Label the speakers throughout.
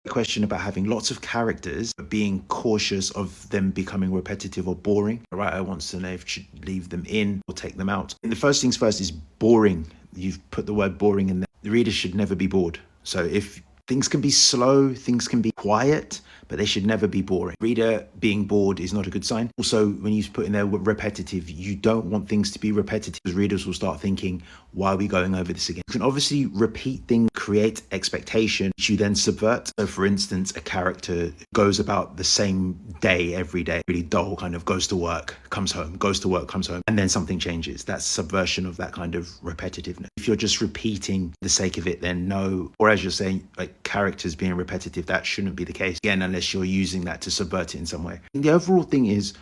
Speaker 1: Question about having lots of characters, but being cautious of them becoming repetitive or boring. The writer wants to know if you should leave them in or take them out. And the first things first is boring. You've put the word boring in there. The reader should never be bored. So if things can be slow, things can be quiet, but they should never be boring. Reader being bored is not a good sign. Also, when you put in there repetitive, you don't want things to be repetitive. Readers will start thinking, why are we going over this again? You can obviously repeat things, create expectation, which you then subvert. So for instance, a character goes about the same day every day, really dull, kind of goes to work, comes home, goes to work, comes home, and then something changes. That's subversion of that kind of repetitiveness. If you're just repeating the sake of it, then no. Or as you're saying, like characters being repetitive, that shouldn't be the case. Again, unless you're using that to subvert it in some way. And the overall thing is,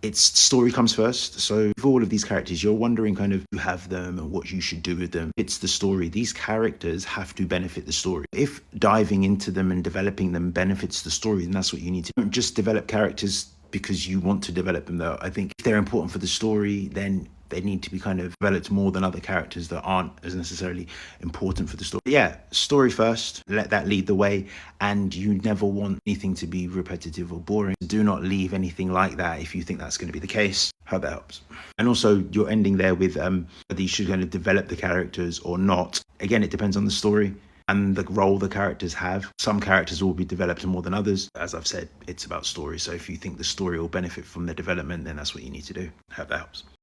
Speaker 1: its story comes first. So with all of these characters, you're wondering kind of who have them and what you should do with them. It's the story. These characters have to benefit the story. If diving into them and developing them benefits the story, then that's what you need to do. Don't just develop characters because you want to develop them, though. I think if they're important for the story, then they need to be kind of developed more than other characters that aren't as necessarily important for the story. But yeah, story first, let that lead the way, and you never want anything to be repetitive or boring. Do not leave anything like that if you think that's going to be the case. Hope that helps. And also, you're ending there with whether you should kind of develop the characters or not. Again, it depends on the story and the role the characters have. Some characters will be developed more than others. As I've said, it's about story. So if you think the story will benefit from their development, then that's what you need to do. Hope that helps.